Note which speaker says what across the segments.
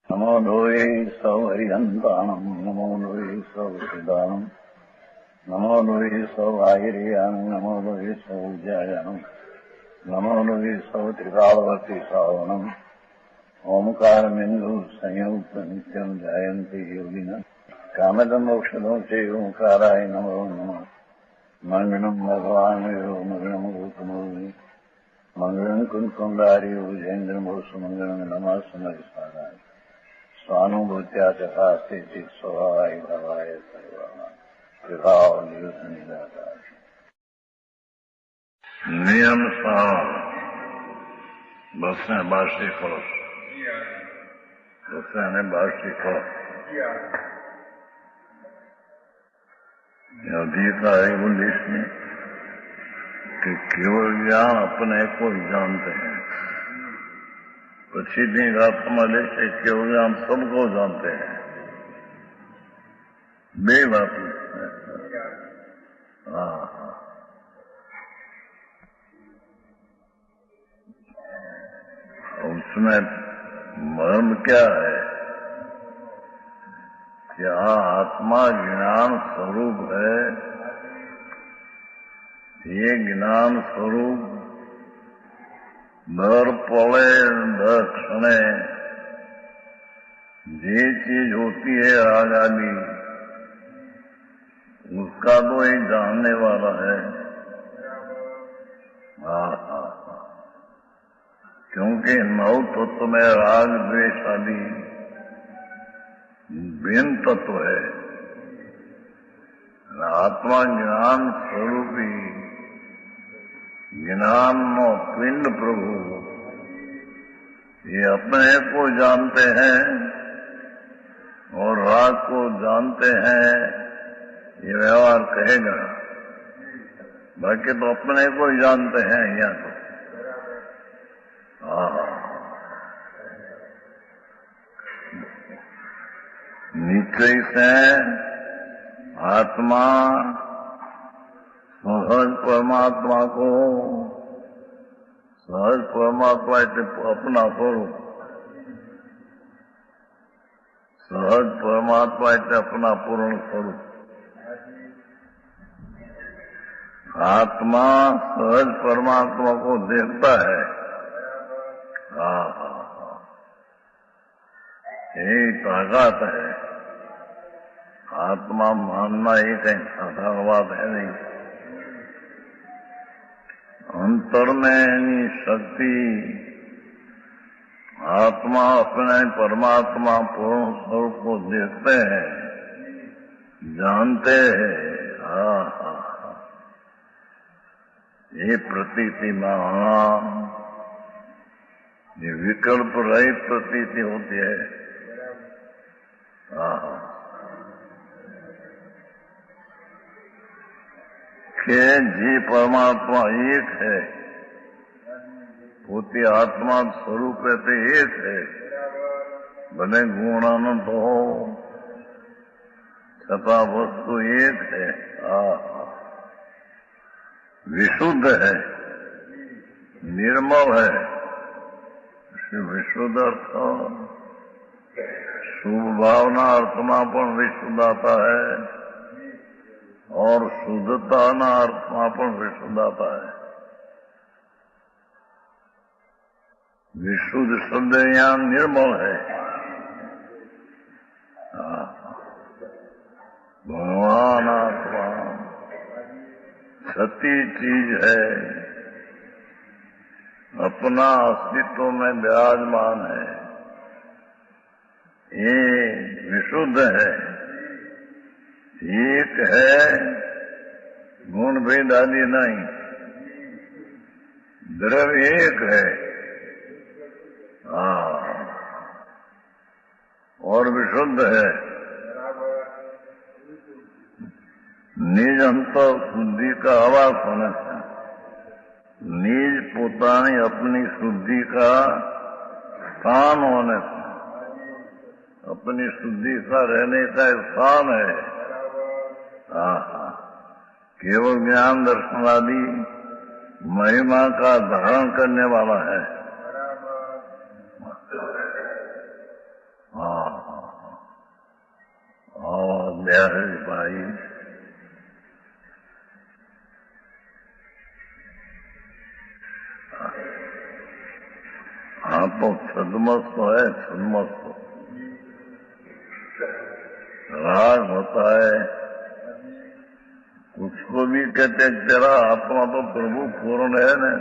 Speaker 1: नमो लोये सौहरिहन्ताणम् नमो लोये सौहृदानम् नमो लोये सौभागिर्यानम् नमो लोये सौज्यायानम् नमो लोये सौत्रिकालवर्ति सावनम् ओंकारमिन्दु संयुक्त नित्यम् जायन्ति योगिनः कामदमोक्षदो चैव ओंकाराय नमो नमः मङ्गलम् भगवान् यो मङ्गलम् गौतमोऽवि मङ्गलम् कुन्कुण्डारि भुजेन्द्रमोसुमङ्गलम् नमः समरिसाराय स्वानुभूत्या चकास्ते चित् स्वभावाय भवाय सर्वाणाम् विभाव नियुक्त निराकार नियम सार बसने बाशी करो बसने बाशी करो गीता है 19 में कि केवल ज्ञान अपने को जानते हैं। पछीनी आत्मा लेके केवल ज्ञान सबको जानते हैं। बेबात उसमें मर्म क्या है कि आत्मा ज्ञान स्वरूप है। ये ज्ञान स्वरूप दर पले दर क्षणे जे चीज होती है आजादी उसका तो एक जानने वाला है। क्योंकि नौ तत्व में राग द्वेष आदि भिन्न तत्व है। आत्मा ज्ञान स्वरूपी ज्ञान पिंड प्रभु ये अपने को जानते हैं और राग को जानते हैं। ये व्यवहार कहेगा, बाकी तो अपने को ही जानते हैं। यहाँ तो नीचे से आत्मा सहज परमात्मा को सहज परमात्मा अपना स्वरूप सहज परमात्मा अपना पूर्ण स्वरूप। आत्मा सहज परमात्मा को देखता है। यही ताकत है। आत्मा मानना ही कहीं साधारण बात है नहीं। अंतर में शक्ति आत्मा अपने परमात्मा पूर्ण स्वरूप को देखते हैं, जानते हैं। ये प्रतीति माना ये विकल्प रहित प्रतीति होती है। कि जी परमात्मा एक है, होती आत्मा स्वरूप रहते एक है। भले गुणानंद हो छता वस्तु एक है। विशुद्ध है, निर्मल है। विशुद्ध अर्थ शुभ भावना अर्थमा पण विशुद्ध आता है और शुद्धता न अर्थमा पण विशुद्ध आता है। विशुद्ध शब्द यहाँ निर्मल है। भगवान आत्मा सती चीज है, अपना अस्तित्व में विराजमान है। ये विशुद्ध है, एक है, गुण भेद आदि नहीं। द्रव्य एक है और विशुद्ध है। निज अंतर शुद्धि का आवास होना चाहिए। निज पोतानी अपनी शुद्धि का स्थान होने से अपनी शुद्धि का रहने का स्थान है। केवल ज्ञान दर्शन आदि महिमा का धारण करने वाला है। બેહરી ભાઈ हाँ तो सदमस्त है, सदमस्त राग होता है, उसको भी कहते तेरा आत्मा तो प्रभु पूर्ण है ने।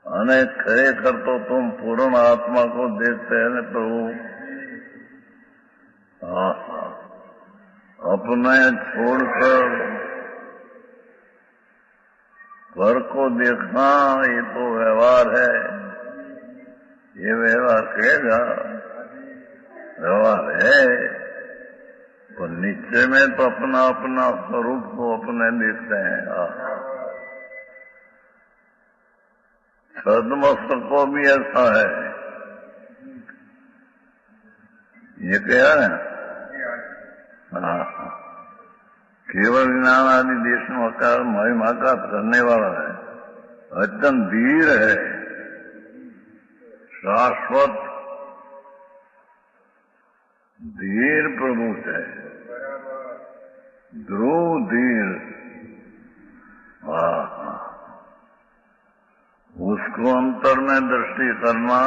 Speaker 1: अने खरेखर तो तुम पूर्ण आत्मा को देखते हैं न प्रभु। अपने छोड़कर घर को देखना ये तो व्यवहार है, ये व्यवहार कहेगा व्यवहार है, पर नीचे में तो अपना अपना स्वरूप को अपने देखते हैं। सदमस्त को भी ऐसा है, ये क्या है? केवल ज्ञान आदि देशों का महिमा का करने वाला है, अत्यंत धीर है, शाश्वत धीर प्रभु है, ध्रुव धीर। उसको अंतर में दृष्टि करना,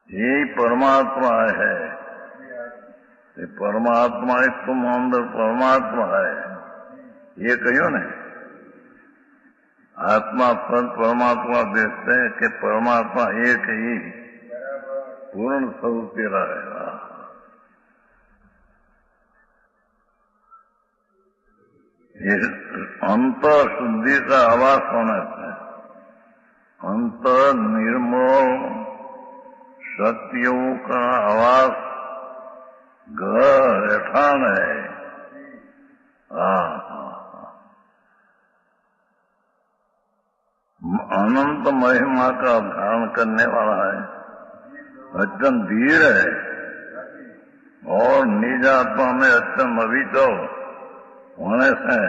Speaker 1: यही परमात्मा है। ये परमात्मा एक तुम अंदर परमात्मा है, ये कहो ने। आत्मा संत परमात्मा देखते हैं कि परमात्मा एक ही पूर्ण स्वरूप तेरा है। ये अंतर शुद्धि का आवास होना है, अंतर निर्मल शक्तियों का आवास घर रहठान है। अनंत महिमा का धारण करने वाला है, अत्यंत धीर है और निज आत्मा में अत्यंत अविचल होने से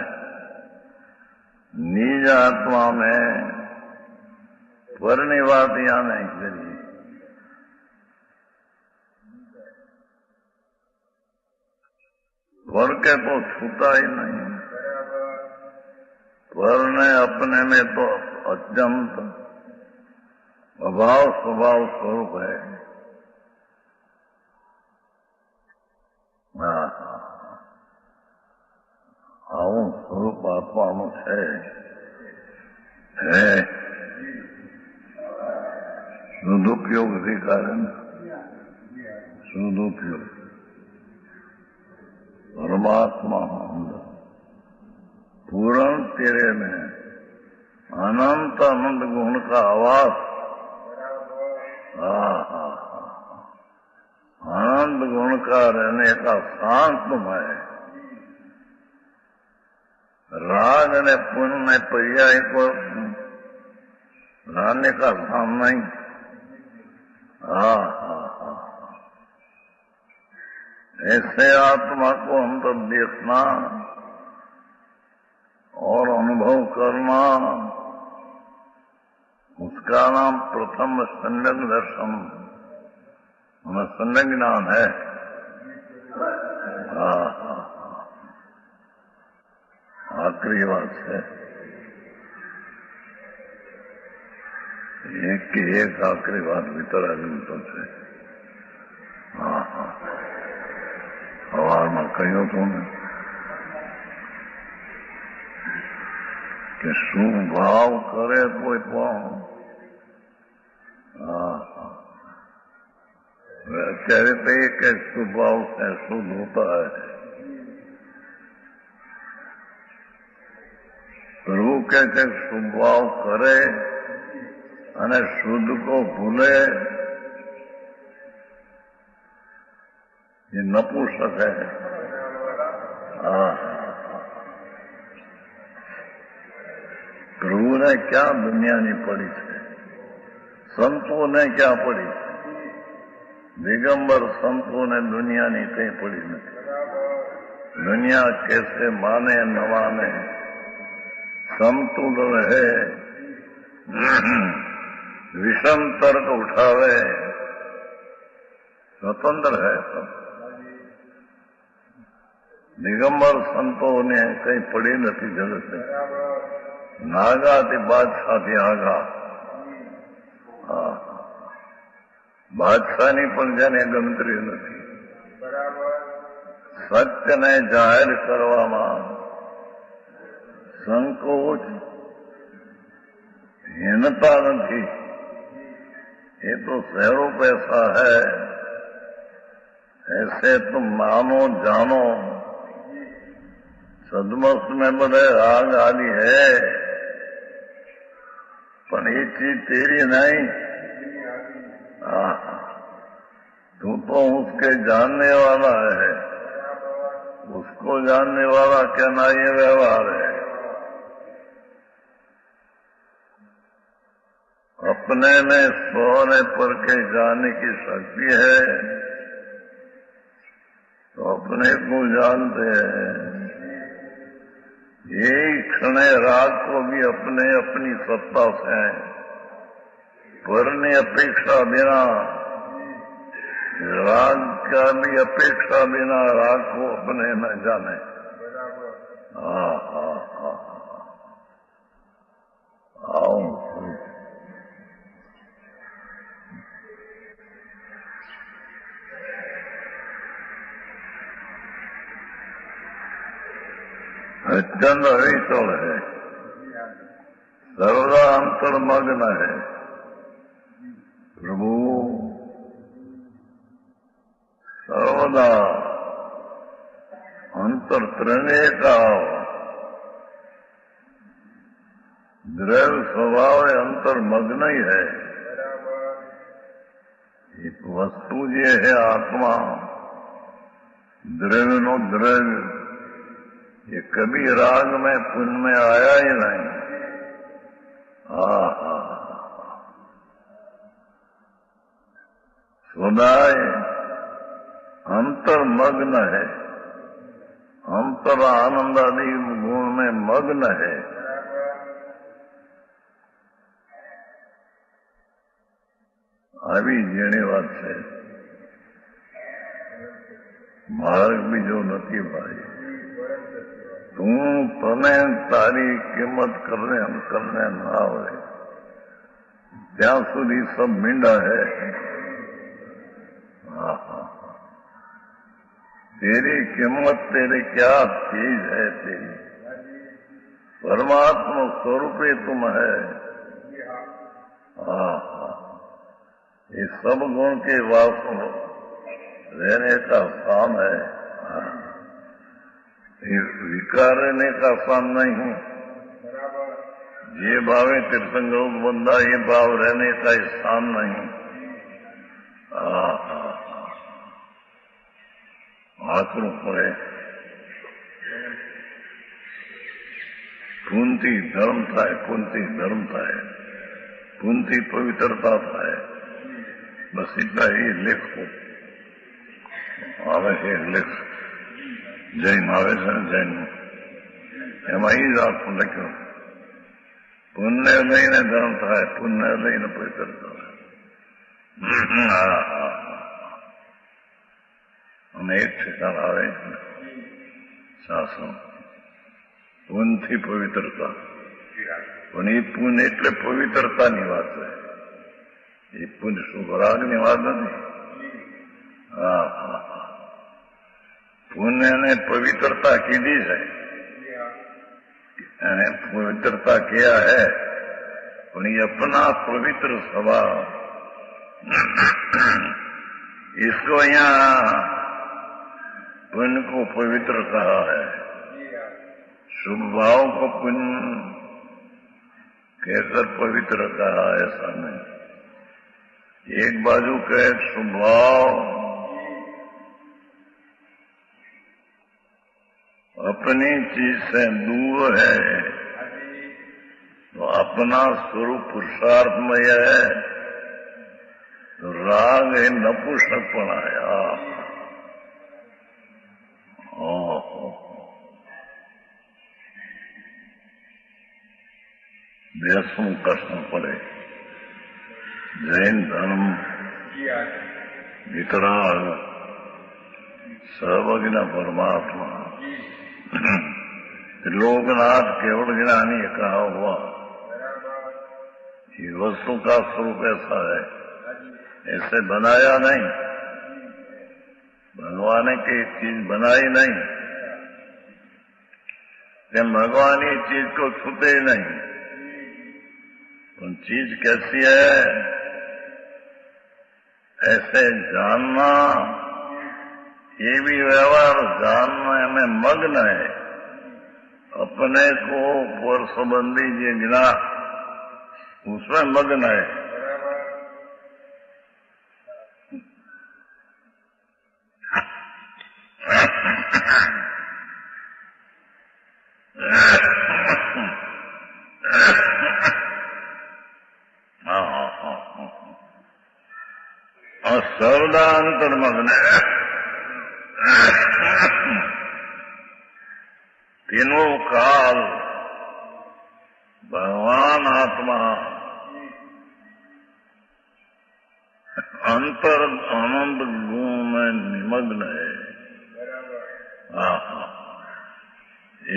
Speaker 1: निज आत्मा में परिनिवास यहाँ नहीं करी। स्वर के तो छूता ही नहीं, स्वर ने अपने में तो अत्यंत अभाव स्वभाव स्वरूप है। આવું સ્વરૂપ આપવાનું છે, સદુપયોગથી કારણ સદુપयोग परमात्मा पूर्ण तेरे में अनंत आनंद गुण का आवास, आनंद गुण का रहने का शांतमय, राग ने पुण्य में पर्याय को रहने का स्थान नहीं। ऐसे आत्मा को अंदर देखना और अनुभव करना, उसका नाम प्रथम सम्यक दर्शन, सम्यक ज्ञान है। आखिरी बात है, एक की एक आखिरी बात भीतर आदमी तो है। સવારમાં કહ્યું હતું ને કે શું ભાવ કરે કોઈ પણ, અત્યારે તો એક શુભ ભાવ છે, શુદ્ધ હોતા है। प्रभु कहते शुभ भाव करे અને શુદ્ધ को भूले, ये नपुंसक है। प्रभु ने क्या दुनिया नहीं पड़ी है, संतों ने क्या पड़ी है, दिगंबर संतों ने दुनिया नहीं कहीं पड़ी नहीं। दुनिया कैसे माने न माने, समतुल रहे, विषम तर्क उठावे, स्वतंत्र है सब। दिगंबर संतों ने कहीं पड़ी नहीं जगत में। नागा थी बादशाह थी आगा। बादशाह नहीं पण जेने गमत्री नहीं। सत्य ने जाहिर करवामां संकोच हीनता नहीं। ये तो शहरों पैसा है। ऐसे तुम मानो जानो सदमस्त में बड़े राग आदि है, पर ये चीज तेरी नहीं। तू तो उसके जानने वाला है, उसको जानने वाला कहना ये व्यवहार है। अपने में सोने पर के जानने की शक्ति है तो अपने को जानते हैं। यही क्षण राग को भी अपने अपनी सत्ता से परने अपेक्षा बिना, राग का भी अपेक्षा बिना राग को अपने न जाने। आओ अत्यंत अविचल है, सर्वदा अंतर्मग्न है। प्रभु सर्वदा अंतर्त्रने का द्रव्य स्वभाव अंतर्मग्न ही है। एक वस्तु ये है आत्मा, द्रव्य नो द्रव्य, ये कभी राग में पुण्य में आया ही नहीं। सदाय अंतर्मग्न है, अंतर आनंद आदि गुण में मग्न है। આવી જેની વાત છે, માર્ગ બીજો નથી ભાઈ। तू तने तारी किंमत करने ना आवे त्या सुधी सब मींडा है। तेरी कीमत तेरे क्या चीज है तेरी? परमात्मा स्वरूप ही तुम है। ये सब गुण के वास रहने का स्थान है। विकार रहने का स्थान नहीं। ये भावे तीर्थंग बंदा, ये भाव रहने का स्थान नहीं। आकरू पड़े पुंती धर्म था, पुंती धर्म था, पुंती पवित्रता था। बस इतना ही लिखो आवे है। लिख जैन આવે છે ને જૈન એમાં એ જ આખું લખ્યું, પુણ્ય લઈને ધર્મ થાય, પુણ્ય લઈને પવિત્રતા થાય। અને એક ઠેકાણ આવે શાસન પુણ્યથી પવિત્રતા, પણ એ પુણ્ય એટલે પવિત્રતાની વાત છે। એ પુણ્ય શુભ રાગની વાત નથી। पुण्य ने पवित्रता कीधी है, पवित्रता किया है, पर ये अपना पवित्र स्वभाव, इसको यहाँ पुण्य को पवित्र कहा है। शुभ भाव को पुण्य कहकर पवित्र कहा है। ऐसा नहीं। एक बाजू कहे शुभ भाव अपनी चीज से दूर है, तो अपना स्वरूप पुरुषार्थमय है, तो राग है नपुंसकपन आया। व्यसन कष्ट पड़े। जैन धर्म वितराग सर्वज्ञ परमात्मा लोकनाथ केवल ज्ञानी कहा हुआ। ये वस्तु का स्वरूप ऐसा है, ऐसे बनाया नहीं, भगवान की चीज बनाई नहीं, कि भगवान ये चीज को छूते ही नहीं। तो चीज कैसी है ऐसे जानना, ये भी व्यवहार जानने में मग्न है। अपने को पर संबंधी ये ज्ञान उसमें मग्न है। और सर्वदा अंतर्मग्न है। तीनों काल भगवान आत्मा अंतर आनंद गुण में निमग्न है।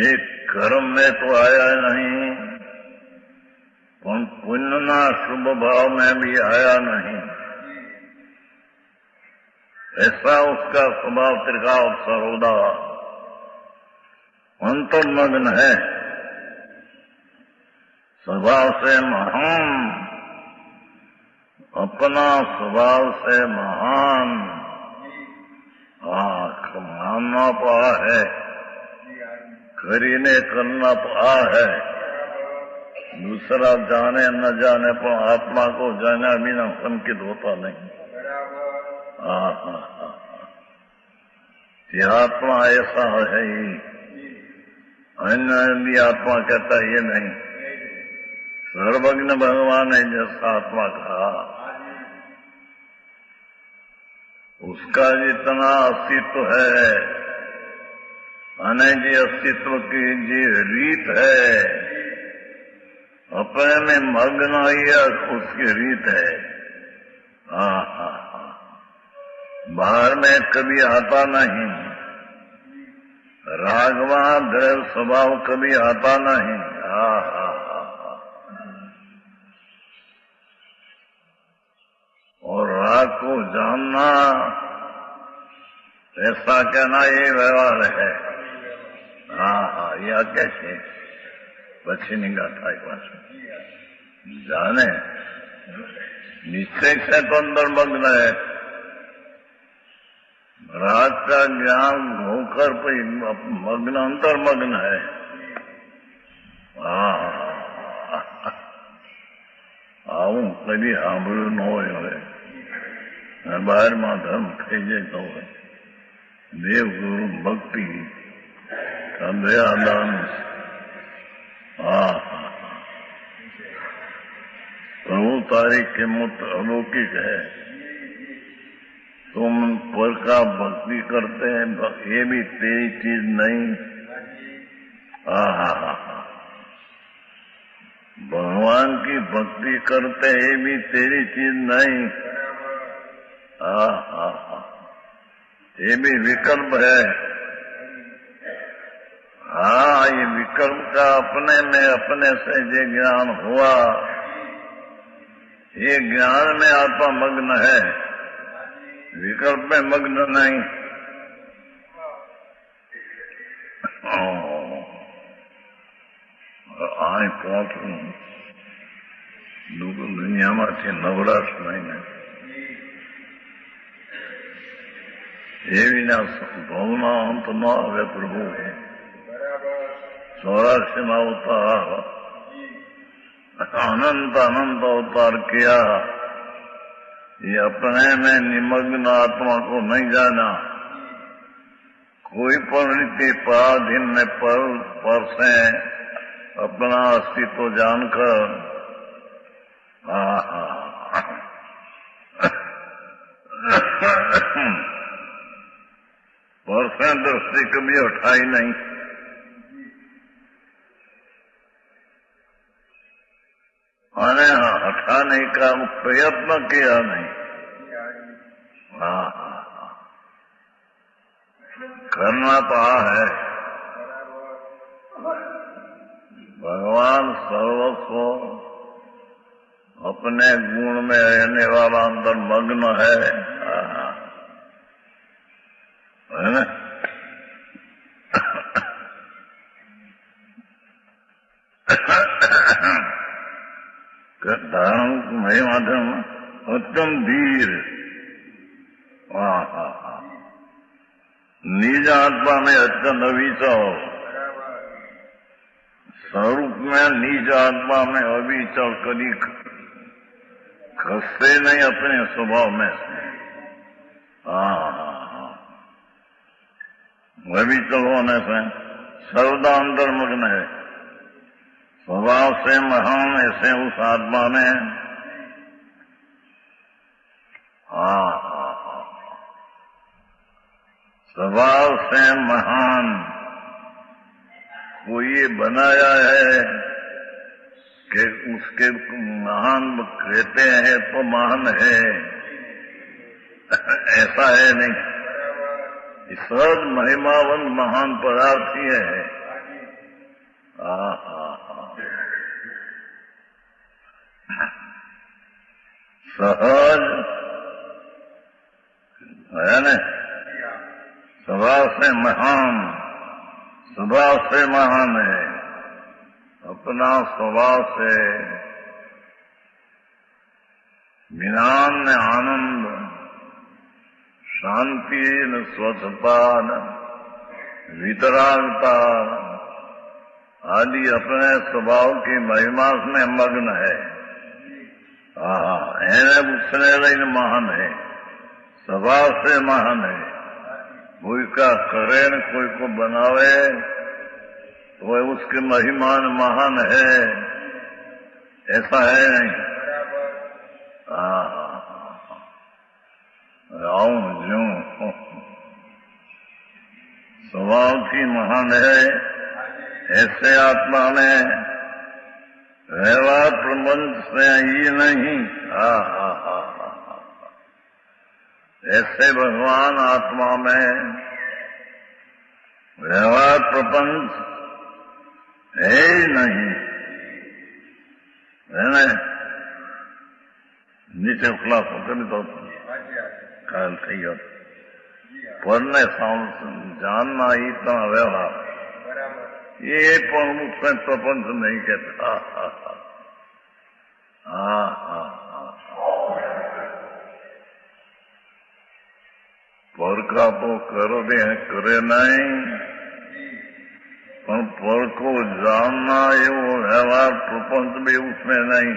Speaker 1: एक कर्म में तो आया नहीं, पुण्य शुभ भाव में भी आया नहीं। ऐसा उसका स्वभाव त्रिकाल सर्वदा अंतर्मग्न है। स्वभाव से महान, अपना स्वभाव से महान मानना पा है, करीने करना पा है। दूसरा जाने न जाने पर आत्मा को जाना बिना संकित होता नहीं। ये आत्मा ऐसा है ही, अन्य भी आत्मा कहता ये नहीं। सर्वज्ञ भगवान ने जैसा आत्मा कहा, उसका जितना अस्तित्व है, जी अस्तित्व की जी रीत है, अपने में मग्न ही उसकी रीत है। बाहर में कभी आता नहीं, रागवा द्रव स्वभाव कभी आता नहीं। और राग को जानना, ऐसा कहना ये व्यवहार है। यह कैसे पक्षी नहीं गाता एक बार जाने निश्चय से तो अंदर मग्न है। राग का ज्ञान होकर मग्न अंतर्मग्न है। आऊं कभी સાંભળ્યું ન હોય, બહારમાં ધર્મ થઈ જતો હોય, દેવ ગુરુ ભક્તિ દયાદાન प्रभु तारी किस्मत अलौकिक है। तुम पर का भक्ति करते हैं, ये भी तेरी चीज नहीं। भगवान की भक्ति करते ये भी तेरी चीज नहीं। ये भी विकल्प है। ये विकल्प का अपने में अपने से जो ज्ञान हुआ, ये ज्ञान में आत्मा मग्न है, विकल्प में मग्न नहीं। आए पहुंचू દુનિયામાંથી નવરાશ નહીં ને એ વિના ભવના અંત ન આવે પ્રભુ। 84 अवतार अनंत अनंत अवतार किया, ये अपने में निमग्न आत्मा को नहीं जाना। कोई परिणति पराधीन में पर से अपना अस्तित्व जानकर पर से दृष्टि कभी उठाई नहीं। हटाने का प्रयत्न किया नहीं। हाँ, करना तो है। भगवान सर्वस्व अपने गुण में रहने वाला अंदर मग्न है ना? धारण महिमाधम उत्तम धीर। निज आत्मा में अत्यंत अविचल, स्वरूप में निज आत्मा में अविचल, कभी खसते नहीं अपने स्वभाव में से। अविचल होने से सर्वदा अंतर्मग्न है, स्वभाव से महान ऐसे उस आत्मा में। स्वभाव से महान को ये बनाया है कि उसके महान कहते हैं तो महान है, ऐसा है नहीं। सहज महिमावन महान पदार्थ ही है। सहज है न, स्वभाव से महान, स्वभाव से महान है। अपना स्वभाव से ज्ञान आनंद शांति न स्वच्छता न वितरागता आदि अपने स्वभाव की महिमा में मग्न है। उसने रही महान है, स्वभाव से महान है। कोई का करे न कोई को बनावे तो उसके महिमान महान है, ऐसा है नहीं। आऊं जो स्वभाव की महान है, ऐसे आत्मा में व्यवहार प्रबंध से ही नहीं। ऐसे भगवान आत्मा में व्यवहार प्रपंच है ही नहीं, है ना? नीचे खुलास होकर तो काल थी परने जानना इतना व्यवहार, ये पण उसमें प्रपंच नहीं कहता। पर का तो कर दे करे नहीं, पर पर को जानना ये वो व्यवहार प्रपंच भी उसमें नहीं।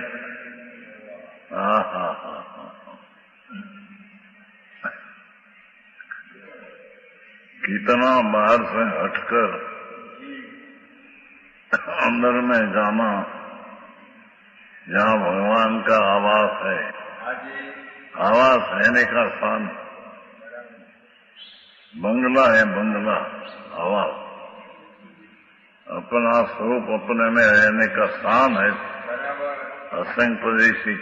Speaker 1: कितना बाहर से हटकर अंदर में जाना, जहाँ भगवान का आवास है, आवास रहने का स्थान, बंगला है, बंगला आवास, अपना स्वरूप अपने में रहने का स्थान है, असंग प्रदेशी।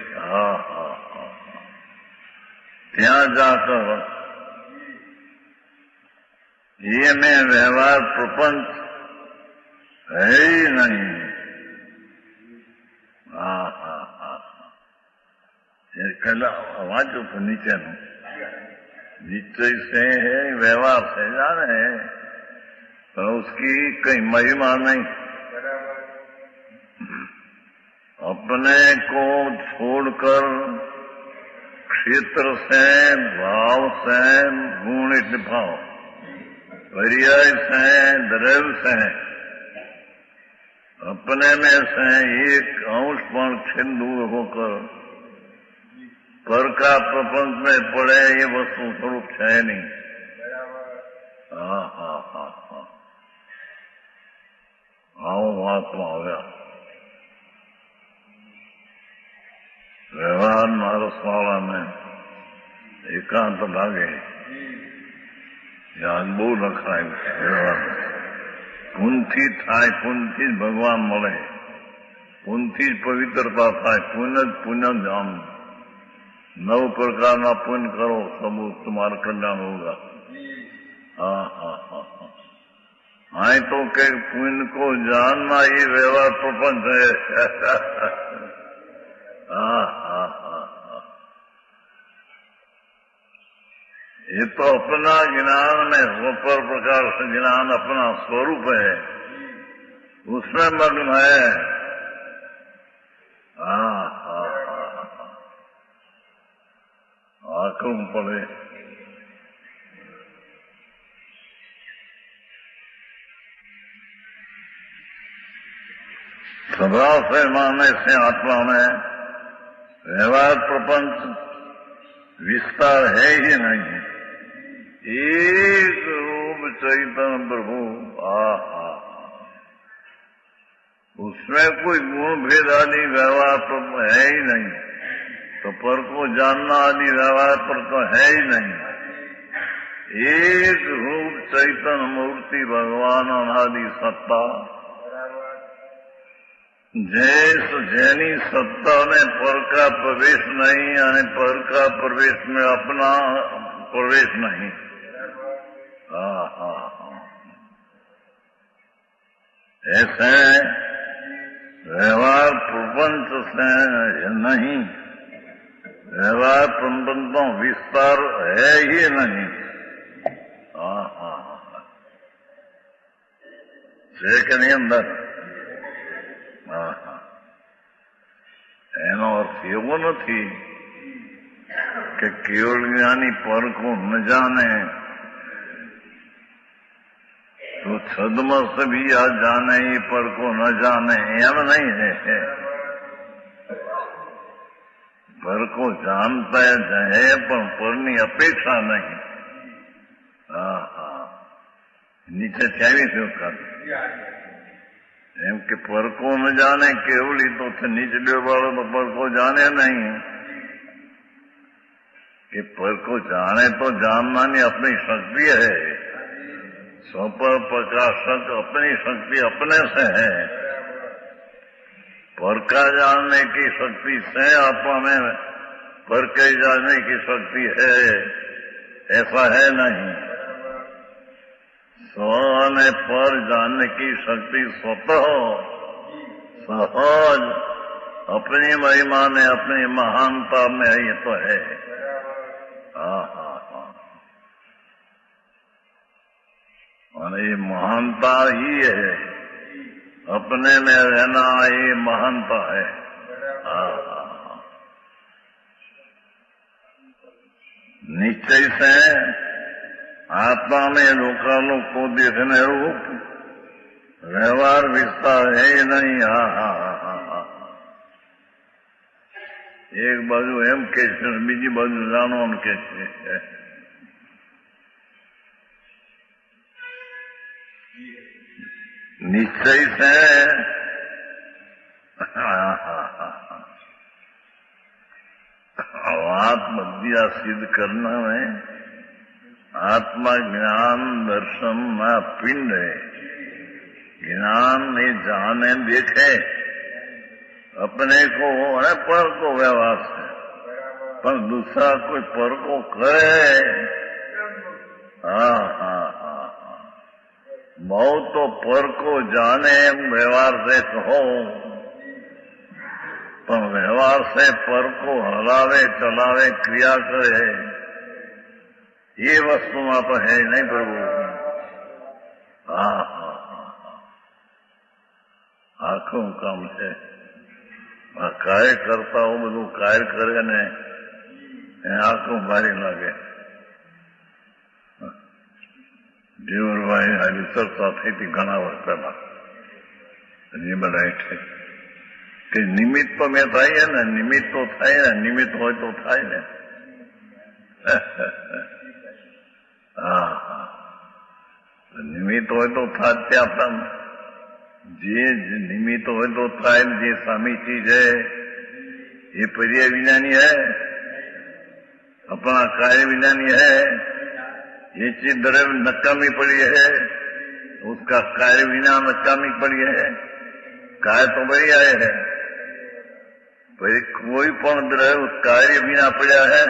Speaker 1: ત્યાં जाकर ये में व्यवहार प्रपंच है ही नहीं। ये कहला वाँचो तो नीचे नो निश्चय से है, व्यवहार से जाने है, तो उसकी कई महिमा नहीं। अपने को छोड़कर क्षेत्र से, भाव से, गुण भाव, पर्याय से, द्रव्य से, अपने में से एक अंश पर छिन्न दूर होकर पर का प्रपंच में पड़े, ये वस्तु स्वरूप है नहीं। आओ आत्मा हो गया व्यवहार नारसवाड़ा में एकांत भागे याद बहू लखाय व्यवहार पुनथी थाय, पुनथी भगवान मळे, पुनथी पवित्रता थाय, पुण्य पुण्य धाम 9 प्रकार ना पुण्य करो, सब तुम्हारा कल्याण होगा। हाँ हाँ हाँ हाँ। हाँ तो के पुण्य को जानना ही व्यवहार प्रपंच है। हाँ हाँ हाँ हाँ। ये तो अपना ज्ञान में स्वपर प्रकार से ज्ञान अपना स्वरूप है, उसमें मग्न है। हाँ हाँ हाँ हाँ। आंखों पड़े सदा से मानने से आत्मा में व्यवहार प्रपंच विस्तार है ही नहीं। एक रूप चैतन्य प्रभु। आहा, उसमें कोई गुण भेद आदि व्यवहार तो है ही नहीं, तो पर को जानना आदि व्यवहार पर तो है ही नहीं। एक रूप चैतन्य मूर्ति भगवान अनादि सत्ता, जैनी सत्ता में पर का प्रवेश नहीं, यानी पर का प्रवेश में अपना प्रवेश नहीं। हाँ हाँ हाँ। ऐसे व्यवहार प्रपंच से नहीं, व्यवहार प्रपंचों विस्तार है ही नहीं। हाँ हाँ हाँ। के नहीं अंदर। એનો અર્થ એવો નથી કે કેવળ જ્ઞાની પર को न जाने तो छदमस्त भी आ जाने ही पर को न जाने, एम नहीं है। पर को जानता है पर पરની अपेक्षा नहीं। हाँ हाँ। नीचे 23 वखत एम के पर को न जाने केवली तो निचले वालों तो पर को जाने नहीं, कि पर को जाने तो जानना नहीं अपनी शक्ति है। स्वपर प्रकाशक अपनी शक्ति अपने से है, पर का जानने की शक्ति से आत्मा में पर के जानने की शक्ति है, ऐसा है नहीं। स्व ने पर जानने की शक्ति स्वतः सहज अपनी महिमा में अपनी महानता में ये तो है। हाँ हाँ हाँ। और ये महानता ही है, अपने में रहना ये महानता है। हाँ हाँ हाँ। निश्चय से आत्मा में लोकालोक को देखने रूप व्यवहार विस्तार है ही नहीं। हाँ हाँ हाँ हाँ। एक बाजू एम के बीजी बाजू जानो के निश्चय से आत्मविद्या सिद्ध करना में आत्मा ज्ञान दर्शन न पिंड है। ज्ञान ने जाने देखे अपने को और पर को व्यवहार से, पर दूसरा कोई पर को करे। हाँ हाँ हाँ हाँ। बहुत तो पर को जाने व्यवहार से कहो, पर व्यवहार से पर को हलावे चलावे क्रिया करे, ये वस्तु वहां तो है नहीं प्रभु। हाँ हाँ हाँ। आंखों काम है कार्य करता हूं, બધું કાર્ય કરે ને આંખો મારી લાગે। દેવરભાઈ આ વિચારતા થઈ હતી ઘણા વર્ષ પહેલા, એ બધા કે નિમિત્ત તો મેં થાય ને, નિમિત્ત તો થાય ને, નિમિત્ત હોય તો થાય ને। હા હા। નિમિત્ત હોય તો થાય આપણા જે નિમિત્ત હોય તો થાય, જે સામી ચીજ है ये पर्याय विज्ञानी है, अपना कार्य विज्ञानी है। ये चीज द्रव्य नकामी पड़ी है, उसका कार्य विज्ञान नकामी पड़ी है। कार्य तो बढ़िया है, कोई पण द्रव्य कार्य बिना पड़ा है,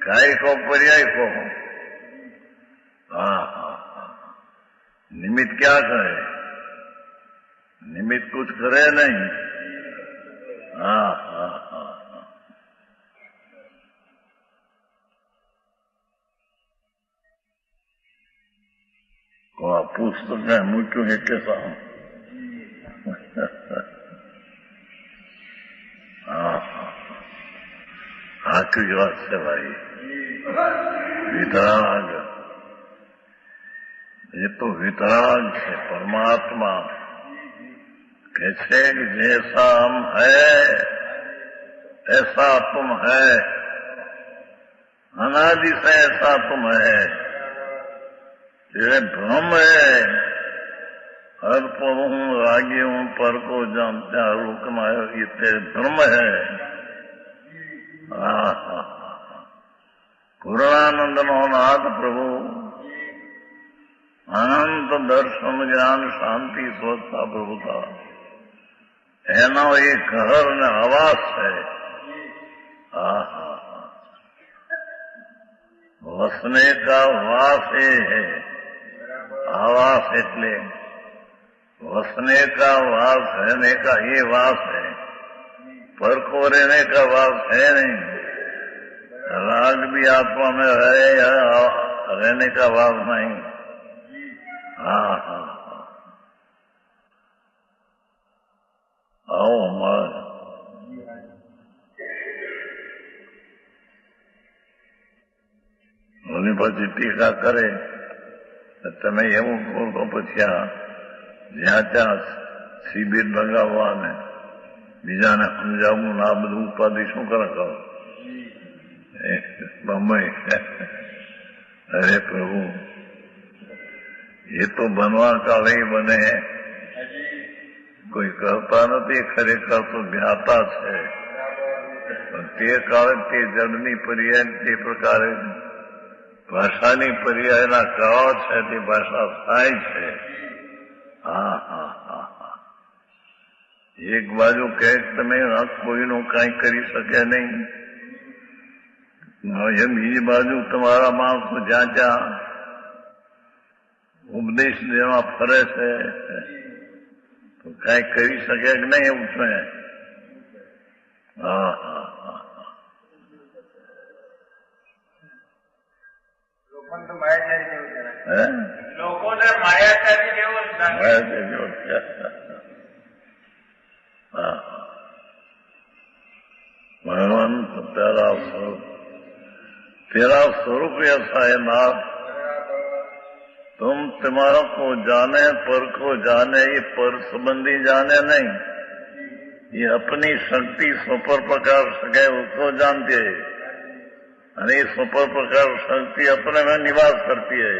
Speaker 1: कार्य को पर्याय को। हाँ हाँ हाँ, निमित्त क्या करे, निमित्त कुछ करे नहीं। हाँ हाँ हाँ, पुस्तक है मुझको है कैसा। हाँ की बात है भाई, वितराग, ये तो वितराग है। परमात्मा कैसे जैसा हम है ऐसा तुम है, अनादि से ऐसा तुम है। ये भ्रम है, अल्प हूँ रागी हूँ पर को जानते रुकना, ये तेरे भ्रम है। पूर्णानंद नाथ प्रभु, अनंत दर्शन ज्ञान शांति स्वच्छता प्रभुता एनो ये घर ने आवास है। वसने का वास ये है, आवास એટલે वसने का वास, रहने का ये वास है, पर को रहने का वास है नहीं। राग भी आत्मा में है या रहने का वास नहीं। हाँ हाँ, आओ हमारे उन्हीं પછી ટીકા કરે તમે એવું કહો તો પછી જ્યાં ત્યાં શિબિર લગાવવા ને બીજાને સમજાવવું ને આ બધું ઉપાધિ શું કરે કરો બમ્બઈ। अरे प्रभु, ये तो बनवा काले ही बने हैं, कोई करता नहीं। खरेखर तो ज्ञाता है, તે કાળે તે જડની પર્યાય તે પ્રકારે ભાષાની પર્યાયના કાળ છે, તે ભાષા થાય છે। હા હા હા હા, એક બાજુ કહે તમે કોઈનું કાંઈ કરી શકે નહીં, બીજી બાજુ તમારા માણસો જ્યાં જ્યાં ઉપદેશ દેવા ફરે છે તો કાંઈ કરી શકે કે નહીં એવું છે। હા હા હા,
Speaker 2: લોકોને માયાચારી જેવો જ લાગે।
Speaker 1: માયાચારી જેવો છે। હા, ભગવાન तेरा स्वरूप ऐसा है नाथ, तुम तुम्हारा को जाने पर को जाने, ये पर संबंधी जाने नहीं, ये अपनी शक्ति स्वपर प्रकार सके उसको जानती है, और स्वपर प्रकार शक्ति अपने में निवास करती है।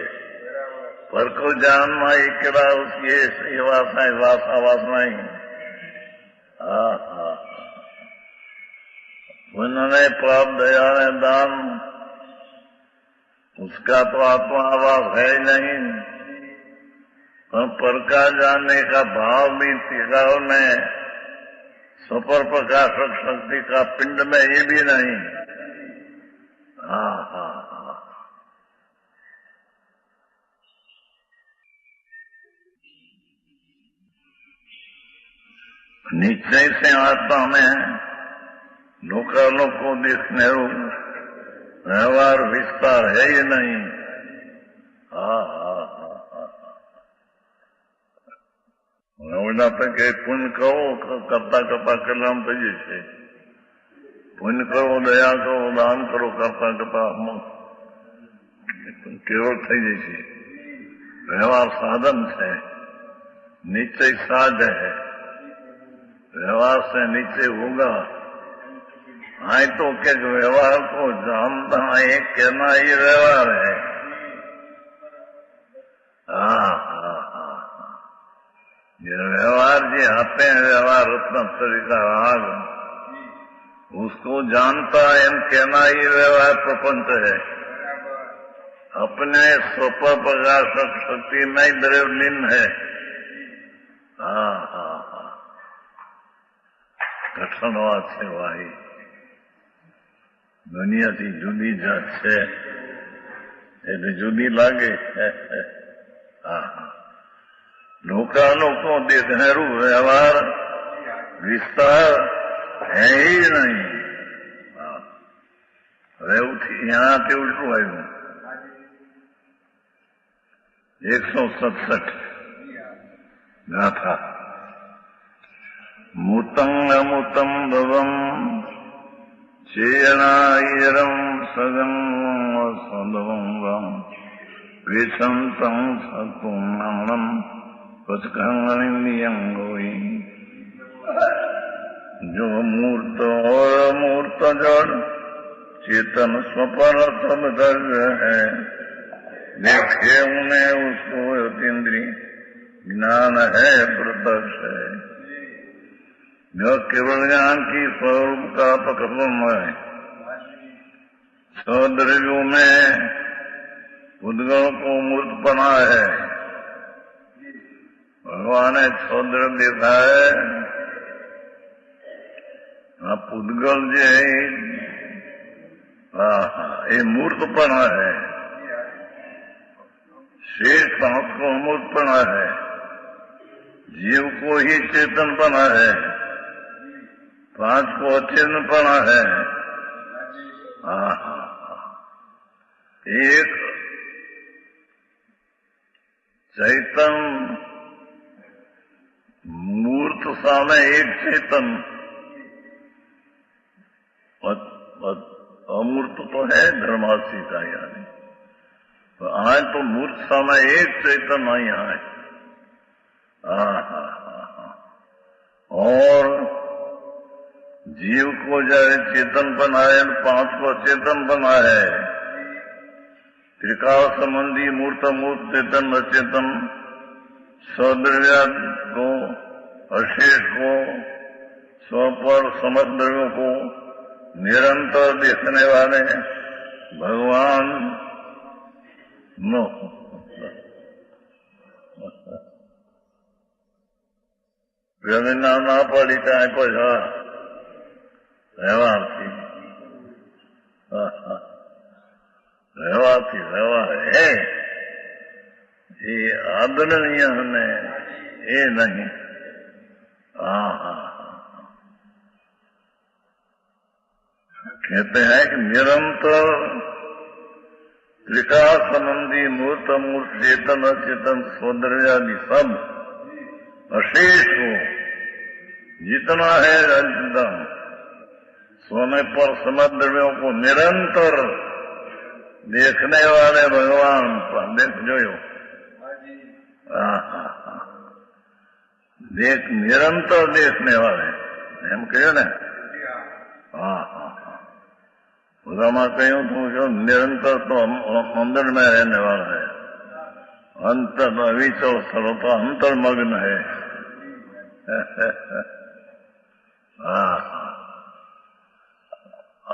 Speaker 1: पर को जानना एक उसकी वासना वासना वासना ही। उन्होंने पाप दया ने दान, उसका तो आत्मा आवास है ही नहीं, पर का जानने का भाव भी तिगाव में स्वपर प्रकाशक शक्ति का पिंड में ये भी नहीं। हाँ हाँ हाँ, निश्चय से आत्मा में लोकालोक को देखने व्यवहार विस्तार है ही नहीं। हाँ हाँ हाँ हाँ, એના તો કે પુણ્ય કરો કરતા કરતા કલ્યાણ થઈ જશે। પુણ્ય કરો, દયા કરો, દાન કરો, કરતા કરતા કેવળ થઈ જશે। વ્યવહાર સાધન છે, નિશ્ચય સાધ है, व्यवहार से नीचे होगा। हाँ तो क्या व्यवहार को जानता है कहना ही व्यवहार है। हाँ हाँ हाँ, ये व्यवहार जी आते हैं, व्यवहार रत्न तरीका राग, उसको जानता है कहना ही व्यवहार प्रपंच है। अपने स्वपर प्रकाशक शक्ति में ही द्रव्यलीन है। हाँ हाँ हाँ, કઠણ વાત છે ભાઈ. દુનિયાથી જુદી જાત છે એટલે જુદી લાગે. લોકાલોકો દેખનારું વ્યવહાર વિસ્તાર હે નહીં. હવે ત્યાંથી ઉલટું આવ્યું. 167 ગાથા. મૂતં અમૂતં ભવમ ચેયનાયરમ સગમ સદવમ વિસંતં સતુંગમ પચકંગલિંગોઈ. जो मूर्त और अमूर्त जड़ चेतन स्वपर सब द्रव्य है, देखे उन्हें उसको अतीन्द्रिय ज्ञान है प्रत्यक्ष है. जो केवल ज्ञान की स्वरूप का प्रकटन है. सौद्रव्यों में उद्गल को मूर्त बना है. भगवान ने सौद्रव्य देखा है. પૂદગલ જે એ મૂર્તપણા है. शेष सांस को अमूर्तपना है. जीव को ही चेतनपना है. 5 को अचेतनपना है. एक चैतन मूर्त सामे एक चेतन. अमूर्त तो है धर्मासी का यानी. तो आज तो मूर्त समय एक चैतन नहीं आए. और जीव को जैसे चेतन बनाए 5 को चेतन बना है. त्रिकाल संबंधी मूर्त मूर्त चेतन अचेतन सौद्रव्य को अशेष को स्वपर समस्त द्रव्यों को निरंतर देखने वाले भगवान नो व्यवना ना पड़ी चाहे पछा व्यवहार थी. व्यवहार है ये आदरणीय है ये नहीं. कहते हैं कि निरंतर त्रिकाल संबंधी मूर्त अमूर्त चेतन अचेतन सौंदर्यादि सब अशेष हो जितना है अंतम सोने पर समस्त द्रव्यों को निरंतर देखने वाले भगवान देख जो देख निरंतर देखने वाले एम कहो ने. उदामा कहूं तो जो निरंतर तो अंदर में रहने वाला है. अंतर अविचल सर्वथा अंतर्मग्न है.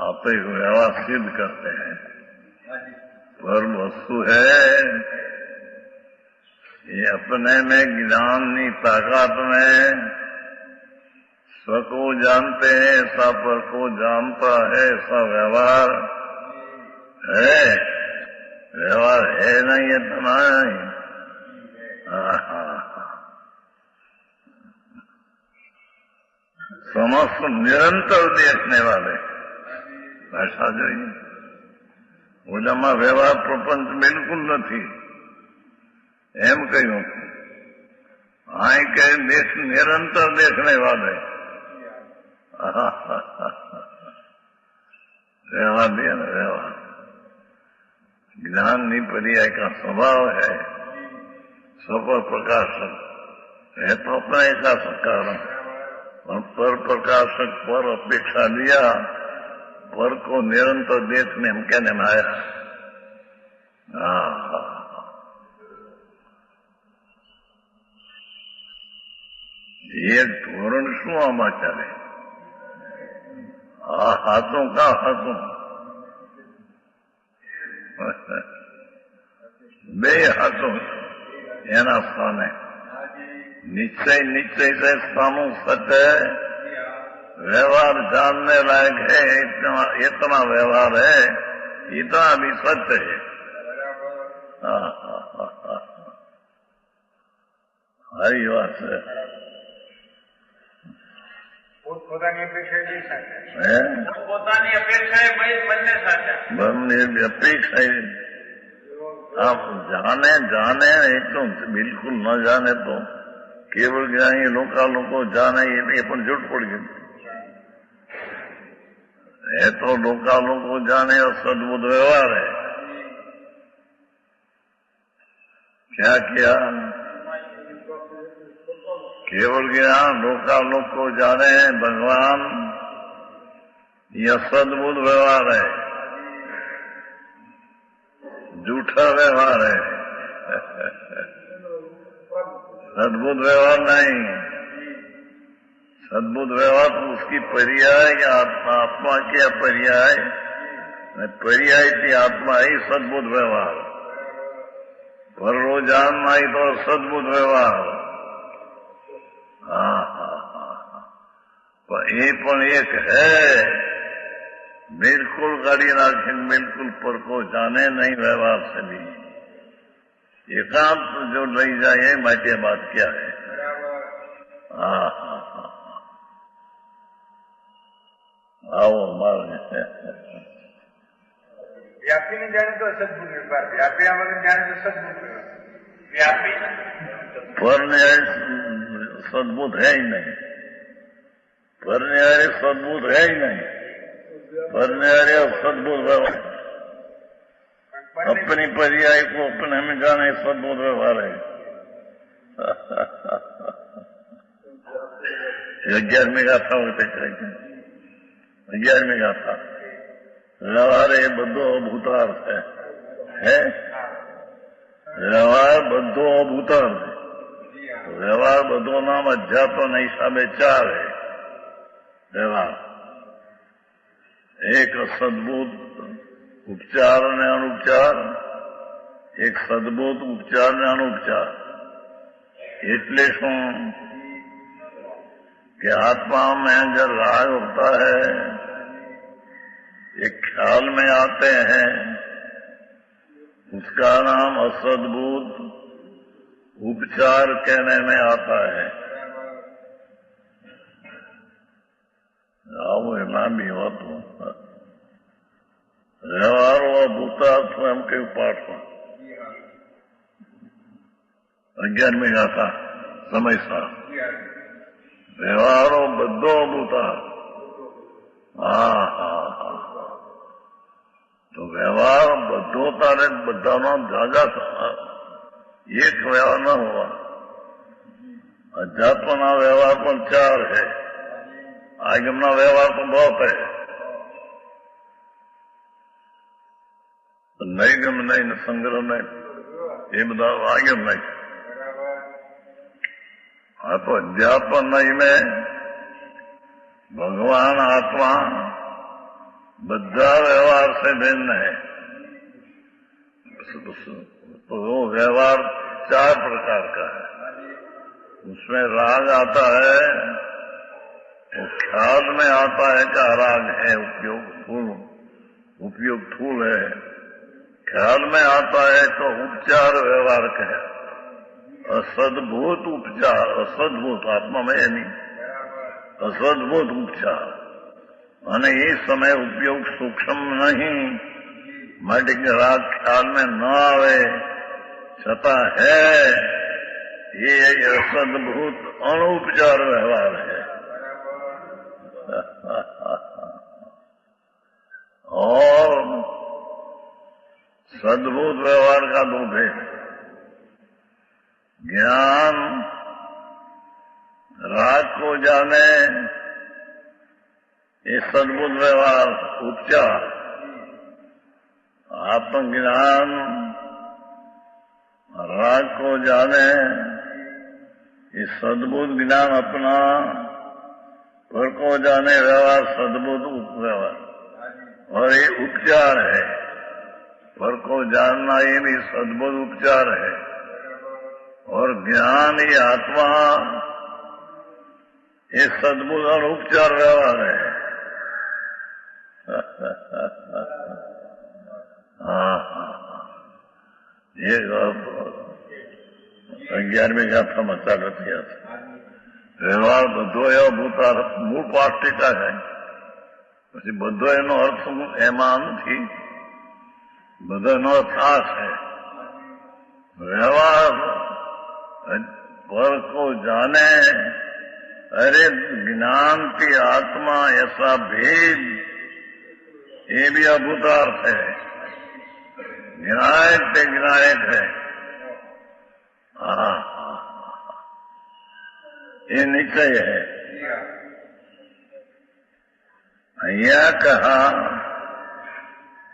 Speaker 1: आप एक व्यवहार सिद्ध करते हैं. पर वस्तु है ये अपने में ज्ञानी ताकत में स्व को जानते हैं, ऐसा पर को जानता है, ऐसा व्यवहार है. व्यवहार है नहीं इतना नहीं. समस्त निरंतर देखने वाले ऐसा જોઈએ. ઓલામાં વ્યવહાર પ્રપંચ બિલકુલ નથી એમ કહ્યું. અહીં કે નિરંતર देखने वाले व्यवहार दिया ना व्यवहार. ज्ञान पर्याय का स्वभाव है स्वपर प्रकाशक है तो अपना ऐसा कारण पर प्रकाशक पर अपेक्षा दिया पर को निरंतर देखने हम कहने में आया. एक धोरण शू आमा चाले. हाथों का हाथों बे हाथों एना स्थाने निश्चय निश्चय से स्थानु सत व्यवहार जानने लायक है, इतना व्यवहार है, इतना भी सत्य है। हरी बात है।
Speaker 2: પોતાની અપેક્ષા એ સાચા, પોતાની અપેક્ષા એ બંને સાચા,
Speaker 1: બંને અપેક્ષા आप जाने एकदम बिल्कुल न जाने तो केवल ज्ञानी लोको जाने ये पण झूठ पड़ गई है। तो लोको जाने और सद्बुद्ध व्यवहार है। क्या किया? केवल ज्ञान लोको जाने भगवान, यह सद्बुद्ध व्यवहार है, झूठा व्यवहार है, सद्बुद्ध व्यवहार नहीं। सद्बुद्ध व्यवहार तो उसकी पर्याय या आत्मा की पर्याय, पर्याय थी आत्मा ही सद्बुद्ध व्यवहार, पर वो जानना ही तो सद्बुद्ध व्यवहार। ये पण एक है, बिल्कुल गाड़ी नाखिन बिल्कुल पर को जाने नहीं व्यवहार से भी एकांत जो लई जाए माटे बात क्या है। आओ हमारे
Speaker 2: व्यापी ने जाने तो सद्बुद्ध व्यवहार, व्यापी हमारे जाने तो सद्बुद्ध व्यापी
Speaker 1: पर सद्बुद्ध है ही नहीं, पर सद्बुद्ध है ही नहीं, पर सद्बुद्ध व्यवहार अपनी पर्याय को अपने में जाने सद्बुद्ध व्यवहार है। 11वीं गाथा वखते कहते 11वीं गाथा व्यवहार એ બધો ભૂતાર્થ है व्यवहार બધો ભૂતાર્થ है। व्यवहार બધો નામ અધ્યાત્મના હિસાબે 4 है व्यवहार। एक सद्बुद्ध उपचार ने अनुपचार, एक सद्बुद्ध उपचार ने अनुपचार। એટલે શું कि आत्मा में जब राग होता है, एक ख्याल में आते हैं, उसका नाम असद्बुद्ध उपचार कहने में आता है। आओ एना भी होत व्यवहार व भूतार्थ एम के पाठ में 11वीं गाथा समय सा व्यवहारो बद्धो भूतार्थ। तो व्यवहार बद्धो तारे बधानो जागा एक व्यवहार न हुआ। अध्यात्म व्यवहार पर 4 है, आगमना व्यवहार तो बहुत है। नैगम नहीं, संग्रह नहीं, ये बता आगम नहीं। तो अध्यात्म नहीं में भगवान आत्मा बद्धा व्यवहार से भिन्न है। तो वो व्यवहार 4 प्रकार का है। उसमें राग आता है, वो ख्याल में आता है क्या राग है, उपयोग थूल है। ख्याल में आता है तो उपचार व्यवहार का है, असद्भूत उपचार, असद्भूत आत्मा में नहीं, असद्भूत उपचार અને એ સમય ઉપયોગ સૂક્ષ્મ નહીં માટે કે રાગ ખ્યાલ में ન આવે છતાં है, ये असद्भूत अणुपचार व्यवहार है। और सद्भुत व्यवहार का 2 भेद, ज्ञान राग को जाने ये सद्बुद्ध व्यवहार उपचार, आत्मज्ञान राग को जाने ये सद्बुद्ध ज्ञान अपना, पर को जाने व्यवहार सद्बुद्ध व्यवहार। और ये उपचार है, पर को जानना ये भी सद्बुद्ध उपचार है। और ज्ञान ये आत्मा ये सद्बुद्ध और उपचार व्यवहार है। ये 11મી ગાથામાં ચાલતી હતી. વ્યવહાર બધો એવો ભૂતાર મૂળ પાઠ ટીકા છે, પછી બધો એનો અર્થ એમાં નથી, બધો એનો અર્થ આ છે. व्यवहार पर को जाने, अरे ज्ञान की आत्मा ऐसा भेद, ये भी अभूतार्थ है. ज्ञायक से ज्ञायक है. ये निश्चय है. यह कहा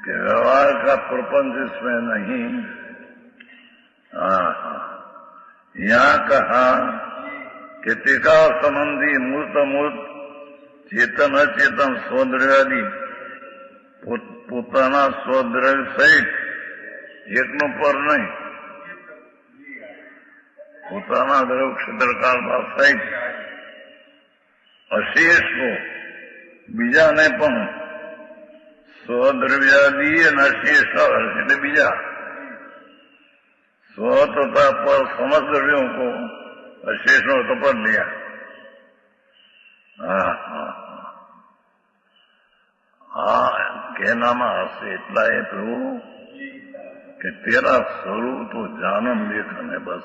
Speaker 1: कि व्यवहार का प्रपंच इसमें नहीं. यहाँ कहा कि टीका संबंधी मूर्त मूर्त चेतन अचेतन સ્વદ્રવ્યાદી પોતાના સ્વદ્રવ્ય સહિત એકનું પર નહીં, પોતાના દ્રવ્ય ક્ષેત્રકાળમાં સહિત અશેષ को બીજાને પણ સ્વદ્રવ્યાદી અને અશેષ એટલે બીજા स्व तथा पर समस्त द्रव्यों को अशेषों तो पर लिया. कहना में हसे इतना है प्रभु कि तेरा स्वरूप तो जानम लेखन है. बस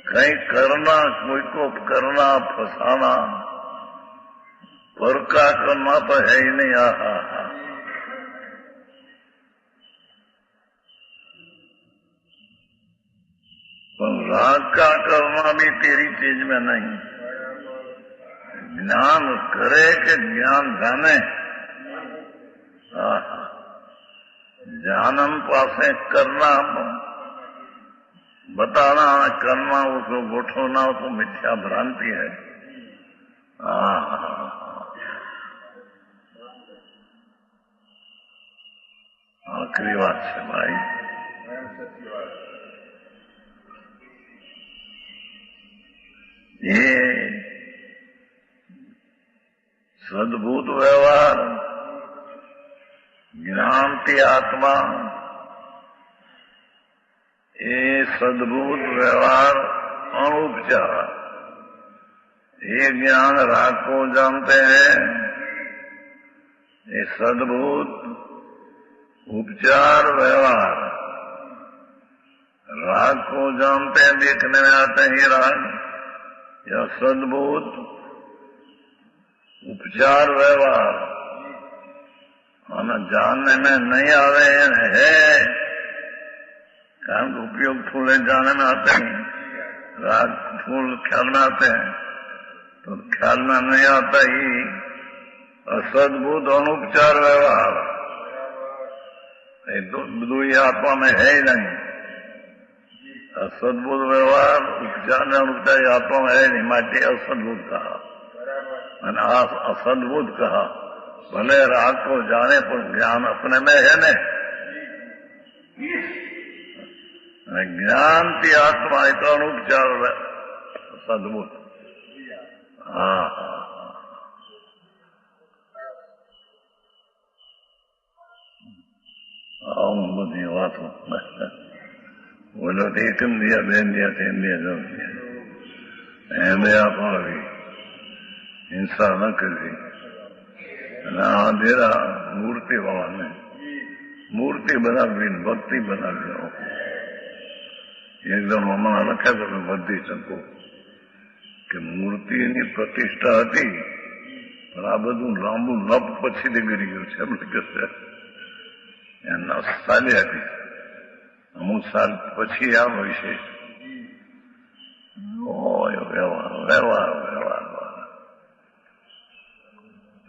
Speaker 1: कहीं करना, कोई को करना, फसाना, पर का करना तो है ही नहीं. राग का करना भी तेरी चीज में नहीं. ज्ञान करे कि ज्ञान जाने. जानन पासे करना, बताना, करना, उसको गोठना तो मिथ्या भ्रांति है. आखिरी बात है भाई. ये सद्भूत व्यवहार, ज्ञान की आत्मा, ये सद्भूत व्यवहार अनुपचार. ये ज्ञान राग को जानते हैं, ये सद्भूत उपचार व्यवहार राग को जानते हैं, देखने में आते हैं राग. या सद्भूत उपचार व्यवहार जानने में नहीं आ रहे हैं, कारण उपयोग थोड़े जानने में आते हैं, राग फूल ख्याल में आते हैं, तो ख्याल में नहीं आता ही असद्भूत अनुपचार व्यवहार. दो ही आत्मा में है ही नहीं. असद्भुत व्यवहार उपचार ने अनुपचार आत्मा में है नहीं, माटे असद्भुत कहा. असद्भुत कहा. भले राग को जाने पर ज्ञान अपने में है न. ज्ञान की आत्मा एक अनुपचार सद्भुत. बधी वातो बोलो तो एकम दिया, बेन दिया, तेन दिया, जब दिया. एमे आप भी हिंसा न करी. तेरा मूर्ति भगवान ने मूर्ति बनावी, भक्ति बनावी. एकदम हमारा लख्या तो बधी શકો કે મૂર્તિની પ્રતિષ્ઠા હતી, પણ આ બધું લાંબુ લપ પછી નીકળી ગયું છે. એમ કે એના સાલી હતી, અમુક સાલ પછી આ હોય છે. વ્યવહાર વ્યવહાર વ્યવહાર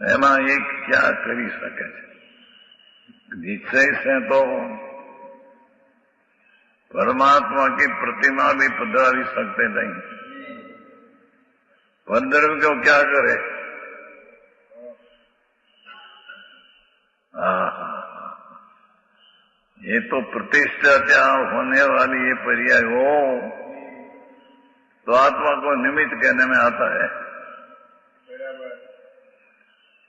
Speaker 1: એમાં એક ક્યાં કરી શકે છે? નિશ્ચય से तो परमात्मा की प्रतिमा भी पधरावी सकते नहीं. पंद्रह को क्या करे? ये तो प्रतिष्ठा क्या होने वाली ये पर्याय हो तो आत्मा को निमित्त कहने में आता है.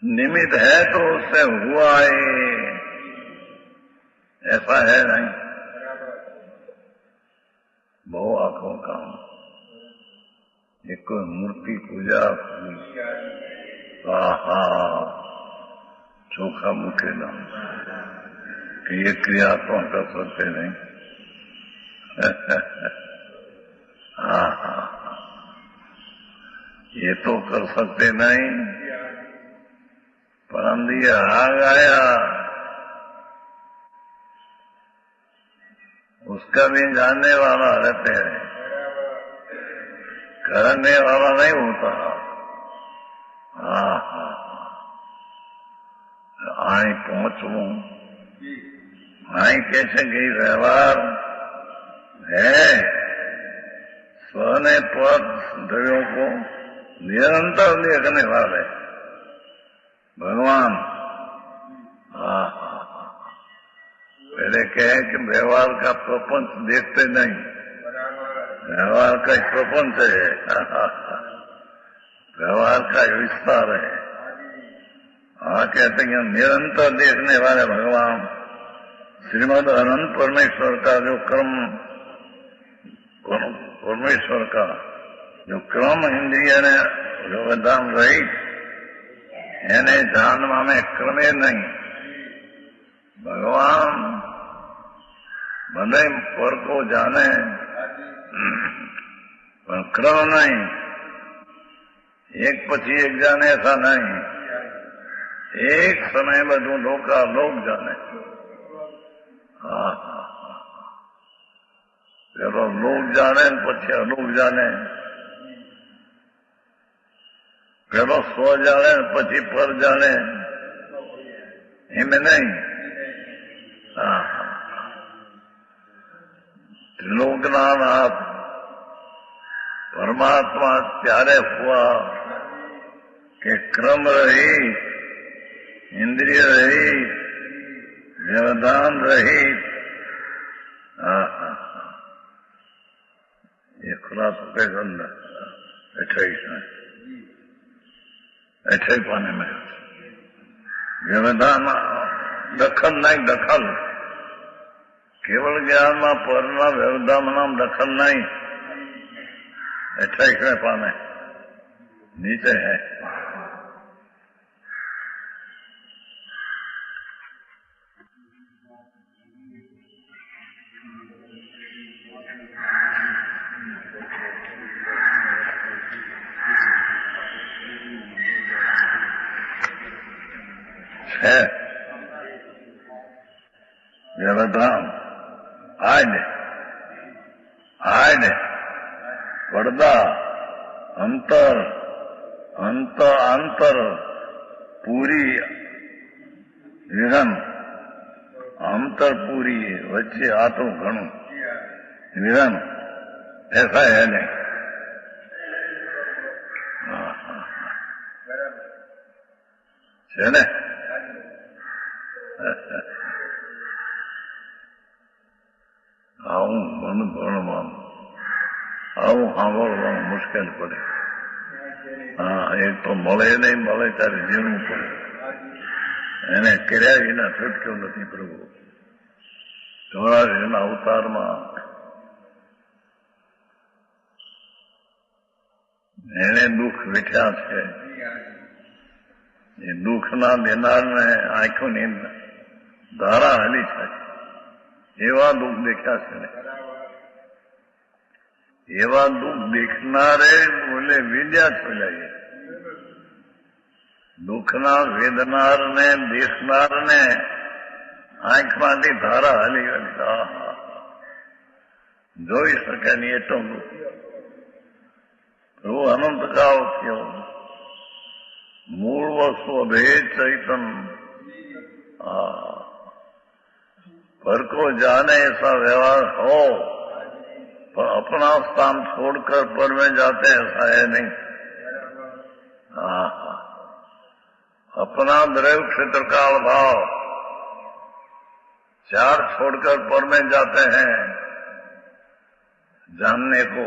Speaker 1: निमित्त है तो उससे हुआ है, ऐसा है नहीं। बहु आंखों का एक मूर्ति पूजा चोखा मुखे नाम कि ये क्रिया तो कर सकते नहीं। ये तो कर सकते नहीं, परंतु ये राग आया उसका भी जानने वाला रहते हैं, करने वाला नहीं होता। आई पहुंचू, आई कैसे गई व्यवहार है, स्वने पद द्रव्यों को निरंतर देखने वाले भगवान। पहले कहे कि व्यवहार का प्रपंच देखते नहीं, व्यवहार का प्रपंच है, व्यवहार का विस्तार है। कहते हैं निरंतर देखने वाले भगवान श्रीमद अनंत परमेश्वर का जो क्रम, परमेश्वर का जो क्रम इंद्रिय ने जो विधान रही એને જાણવા में क्रमे नहीं। भगवान भले पर को जाने पर क्रम नहीं, एक પછી एक जाने ऐसा नहीं, एक समय બધું लोक जाने। चलो लोग जाने પછી અલોક जाने, પેલો સ્વ જાણે પછી પર જાણે, એમ નહીં। त्रिलोकना नाथ परमात्मा ત્યારે हुआ कि क्रम रही, इंद्रिय रही, व्यवधान रही। ये खुलासा के अंदर 28 में 28 पाने में व्यवधान दखल नहीं, दखल केवल ज्ञान में परना व्यवधान नाम दखल नहीं। 28वें पाने नीचे है। व्यवधान आड પડદા અંતર अंतर पूरी विघन अंतर पूरी वच्चे आतो घणो विघन ऐसा है नहीं। है ने આવું મન ભણવાનું, આવું સાંભળવાનું મુશ્કેલ પડે। એક તો મળે નહીં, મળે ત્યારે જીવવું પડે, એને કર્યા વિના છૂટક્યો નથી પ્રભુ। ચોરાસીના અવતારમાં એને દુઃખ વેઠ્યા છે, એ દુઃખના દેનારને આંખોની ધારા હાલી છે, એવા દુઃખ દેખ્યા છે ને। એવા દુઃખ દેખનારે બોલે વિદ્યા છોડાય, દુઃખના વેદનારને દેખનારને આંખમાંથી ધારા હાલી ગઈ, જોઈ શકે નહીં એટલું દુઃખ। પ્રભુ અનંત કાળ થયો, મૂળ વસ્તુ અભેદ ચૈતન, पर को जाने ऐसा व्यवहार हो, पर अपना स्थान छोड़कर पर में जाते ऐसा है नहीं। अपना द्रव्य क्षेत्र काल भाव चार छोड़कर पर में जाते हैं जानने को,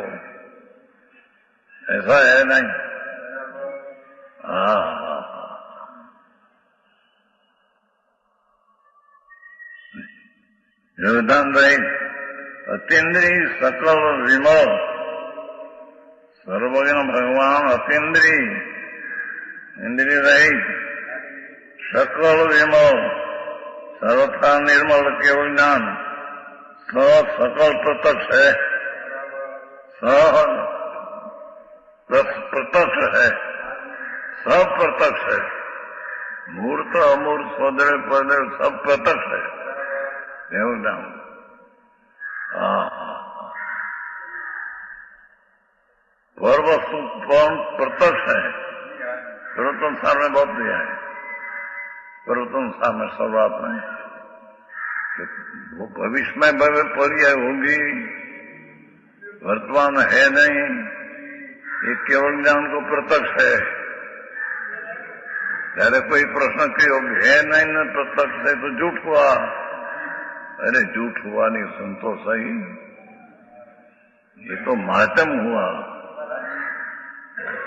Speaker 1: ऐसा है नहीं। व्यवधान रहित, अतीन्द्रिय, सकल विमल, सर्वज्ञ भगवान अतीन्द्रिय, इंद्रिय रहित, सकल विमल, सर्वथा निर्मल केवल ज्ञान, सकल प्रत्यक्ष है, प्रत्यक्ष है, सब प्रत्यक्ष है, मूर्त अमूर्त स्वदेव परदेव सब प्रत्यक्ष है, केवल ज्ञान। पर वस्तु प्रत्यक्ष है, सर्वोत्तम सार में बहुत दिया है, सर्वोत्तम सार में शुरुआत में वो भविष्य में पर्याय होगी, वर्तमान है नहीं, ये केवल ज्ञान को प्रत्यक्ष है। ત્યારે कोई प्रश्न किया है नहीं न प्रत्यक्ष है तो झूठ हुआ। अरे झूठ हुआ नहीं, सुन सही, ये तो मातम हुआ,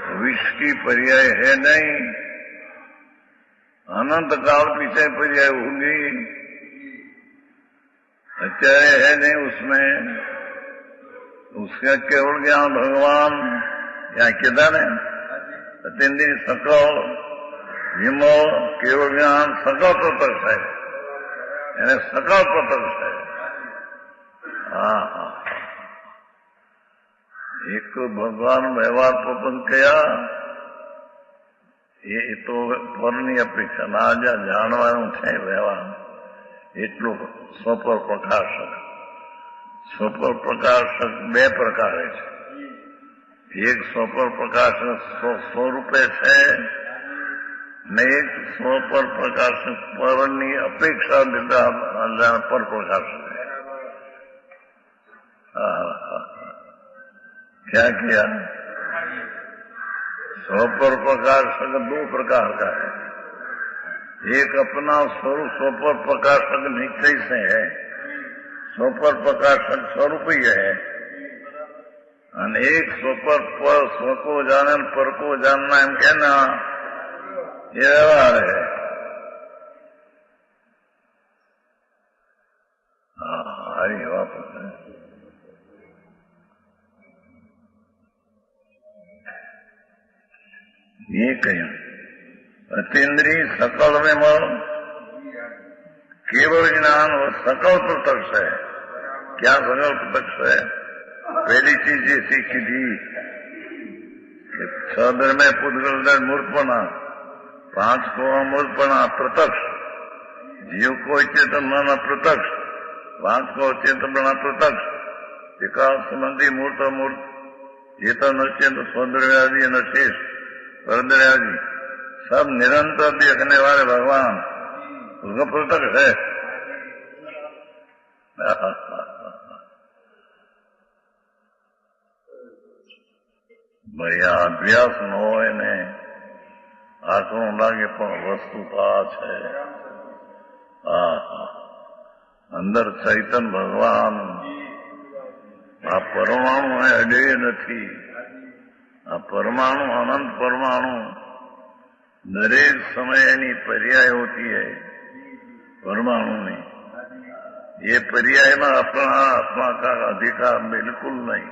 Speaker 1: भविष्य की पर्याय है नहीं, अनंत काल पीछे पर्याय होगी, अत्याय है नहीं उसमें, उसका केवल ज्ञान भगवान यहाँ किधर है, अतीन्द्रिय सकल विमल केवल ज्ञान सकल प्रत्यक्ष है, यानी सकल प्रत्यक्ष है। एक भगवान व्यवहार प्रपंच किया, ये तो પરની અપેક્ષા ના જાણવાનું છે વ્યવહાર, એટલું સ્વપર પ્રકાશક. સ્વપર પ્રકાશક બે પ્રકારે છે. એક સ્વપર પ્રકાશક સ્વરૂપે છે ને એક સ્વપર પ્રકાશક પરની અપેક્ષા લીધા પર પ્રકાશક છે. क्या किया? स्वपर प्रकाशक दो प्रकार का है, एक अपना स्वरूप स्वपर प्रकाशक निश्चय से है, स्वपर प्रकाशक स्वरूप ही है, एक स्वपर पर स्व को जाने पर को जानना एम कहना ये व्यवहार है. हरी वापस है. ये कहीं अतीन्द्रिय सकल विमल केवल ज्ञान और सकल प्रत्यक्ष है. क्या सकल प्रत्यक्ष है? पहली चीज ये सीखी थी, सदर में पुद्गल मूर्तपना, पांच को अमूर्तपना प्रत्यक्ष, जीव को चेतन बना प्रत्यक्ष, पांच को चेतन बना प्रत्यक्ष, विकास संबंधी मूर्त अमूर्त चेतन अचेतन सौंदर्यादि नशेष परदयादि सब निरंतर देखने वाले भगवान उसका प्रत्यक्ष है. बढ़िया अभ्यास न हो ने आंखों लागे पण वस्तुता है. अंदर चैतन भगवान आ परमाणु है, अडे नहीं. आ परमाणु अनंत परमाणु दरेक समय एनी पर्याय होती है परमाणु में. ये पर्याय में अपना आत्मा का अधिकार बिल्कुल नहीं.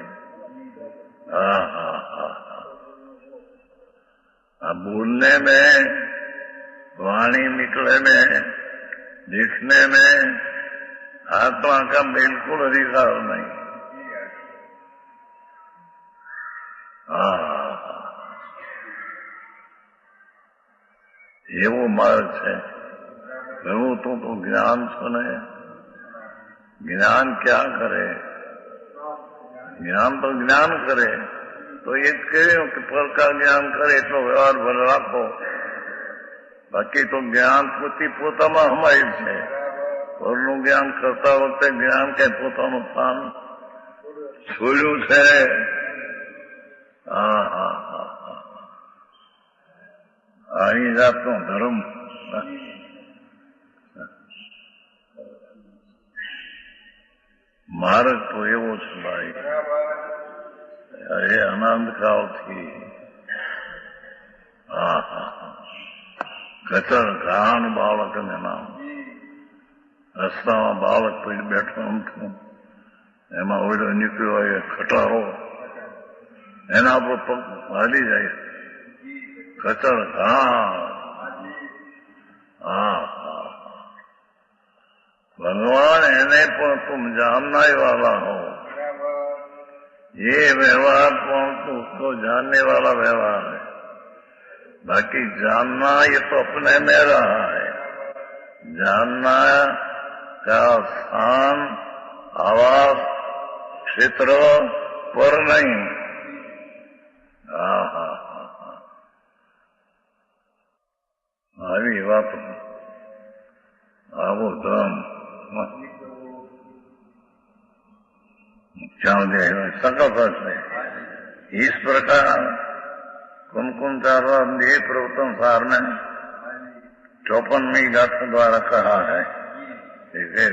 Speaker 1: बोलने में, वाणी निकले में, दिखने में आत्मा का बिल्कुल अधिकार नहीं. एवो मार्ग है. कहूं तो ज्ञान सुने, ज्ञान क्या करे? ज्ञान तो ज्ञान करे तो ये कहो कि पर का ज्ञान करे એટલો વ્યવહાર ભલે રાખો, બાકી તો જ્ઞાન પોતામાં હમાય છે. પરનું જ્ઞાન કરતા વખતે જ્ઞાન કે પોતાનું સ્થાન છોડ્યું છે. અહીં જાતનો ધર્મ માર્ગ તો એવો છે ભાઈ, એ અનંત કાળથી કચર ઘાણ બાળકને નામ રસ્તામાં બાળક પછી બેઠવાનું હતું, એમાં ઓઈલો નીકળ્યો હોય ખટારો, એના પર પગ હાલી જાય, કચર હા, भगवान એને પણ तुम जानना ही वाला हो, ये व्यवहार तो उसको जानने वाला व्यवहार है, बाकी जानना ये तो अपने में रहा है, जानना का स्थान आवास क्षेत्र पर नहीं। આવી વાત, આવો ધર્મ सकल से इस प्रकार कुमकुम चारवादी प्रवर्तन सार ने 54वीं गाथा द्वारा कहा है। ठीक है।